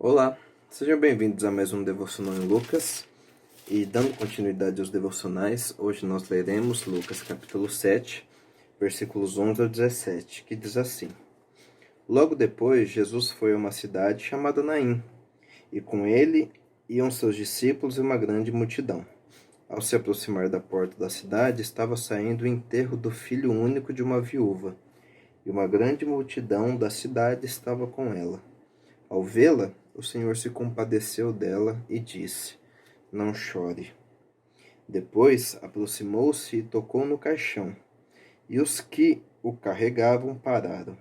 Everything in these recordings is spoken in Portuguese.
Olá, sejam bem-vindos a mais um Devocional em Lucas. E dando continuidade aos devocionais, hoje nós leremos Lucas capítulo 7, versículos 11 ao 17, que diz assim: Logo depois, Jesus foi a uma cidade chamada Naim, e com ele iam seus discípulos e uma grande multidão. Ao se aproximar da porta da cidade, estava saindo o enterro do filho único de uma viúva, e uma grande multidão da cidade estava com ela. Ao vê-la, o Senhor se compadeceu dela e disse: Não chore. Depois aproximou-se e tocou no caixão, e os que o carregavam pararam.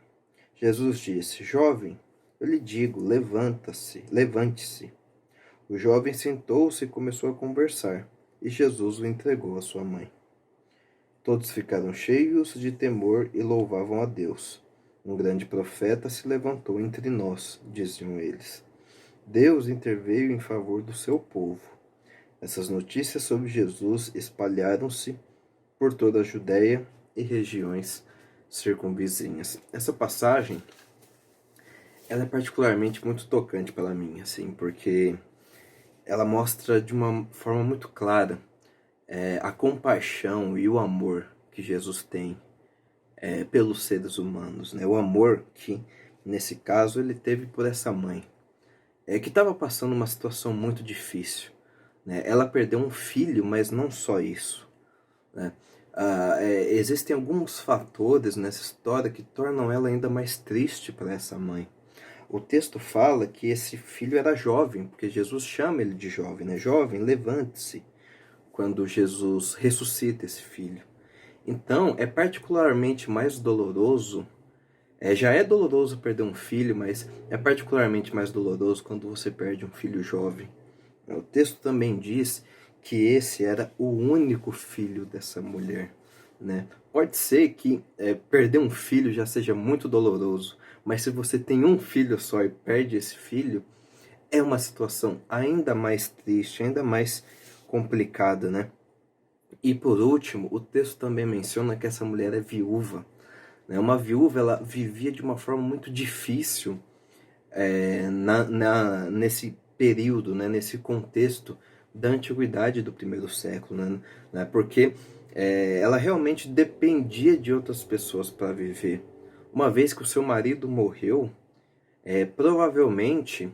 Jesus disse: Jovem, eu lhe digo, levante-se. O jovem sentou-se e começou a conversar, e Jesus o entregou à sua mãe. Todos ficaram cheios de temor e louvavam a Deus. Um grande profeta se levantou entre nós, diziam eles. Deus interveio em favor do seu povo. Essas notícias sobre Jesus espalharam-se por toda a Judéia e regiões circunvizinhas. Essa passagem, ela é particularmente muito tocante para mim, assim, porque ela mostra de uma forma muito clara a compaixão e o amor que Jesus tem pelos seres humanos, né? O amor que, nesse caso, ele teve por essa mãe, que estava passando uma situação muito difícil, né? Ela perdeu um filho, mas não só isso, né? Existem alguns fatores nessa história que tornam ela ainda mais triste para essa mãe. O texto fala que esse filho era jovem, porque Jesus chama ele de jovem, né? Jovem, levante-se, quando Jesus ressuscita esse filho. Então, é particularmente mais doloroso, já é doloroso perder um filho, mas é particularmente mais doloroso quando você perde um filho jovem. O texto também diz que esse era o único filho dessa mulher, né? Pode ser que perder um filho já seja muito doloroso, mas se você tem um filho só e perde esse filho, é uma situação ainda mais triste, ainda mais complicada, né? E por último, o texto também menciona que essa mulher é viúva, né? Uma viúva, ela vivia de uma forma muito difícil nesse período, né? Nesse contexto da antiguidade do primeiro século, né? Porque ela realmente dependia de outras pessoas para viver. Uma vez que o seu marido morreu, provavelmente,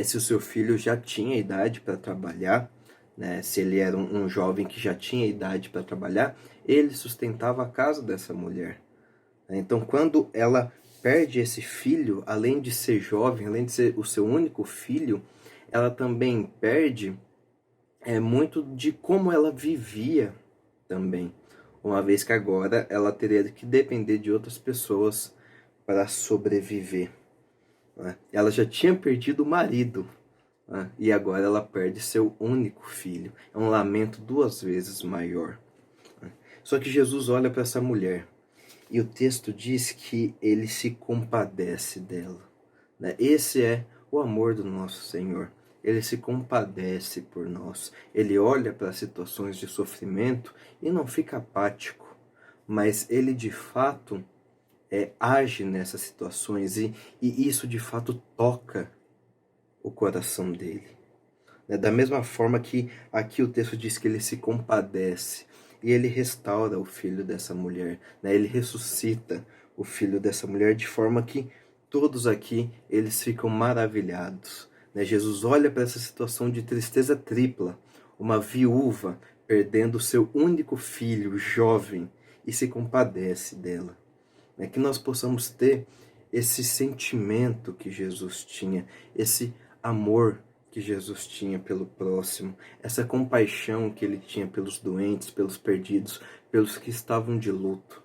se o seu filho já tinha idade para trabalhar, né, se ele era um jovem que já tinha idade para trabalhar, ele sustentava a casa dessa mulher. Então, quando ela perde esse filho, além de ser jovem, além de ser o seu único filho, ela também perde muito de como ela vivia também, uma vez que agora ela teria que depender de outras pessoas para sobreviver, né? Ela já tinha perdido o marido, né? E agora ela perde seu único filho. É um lamento duas vezes maior, né? Só que Jesus olha para essa mulher e o texto diz que ele se compadece dela, né? Esse é o amor do nosso Senhor. Ele se compadece por nós. Ele olha para situações de sofrimento e não fica apático, mas ele de fato age nessas situações e isso de fato toca o coração dele. Da mesma forma que aqui o texto diz que ele se compadece e ele restaura o filho dessa mulher, né? Ele ressuscita o filho dessa mulher de forma que todos aqui eles ficam maravilhados, né? Jesus olha para essa situação de tristeza tripla, uma viúva perdendo seu único filho jovem e se compadece dela, né? Que nós possamos ter esse sentimento que Jesus tinha, esse amor que Jesus tinha pelo próximo, essa compaixão que ele tinha pelos doentes, pelos perdidos, pelos que estavam de luto,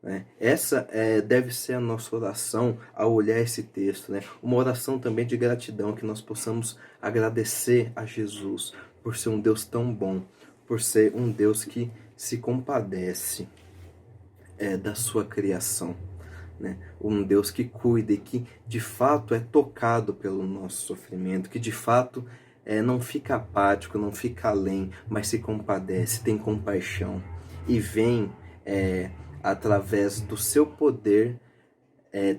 né? Essa deve ser a nossa oração ao olhar esse texto, né? Uma oração também de gratidão, que nós possamos agradecer a Jesus por ser um Deus tão bom, por ser um Deus que se compadece da sua criação, né? Um Deus que cuida e que de fato é tocado pelo nosso sofrimento, que de fato não fica apático, não fica além, mas se compadece, tem compaixão e vem através do seu poder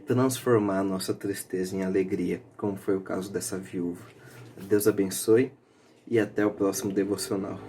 transformar a nossa tristeza em alegria, como foi o caso dessa viúva. Deus abençoe e até o próximo devocional.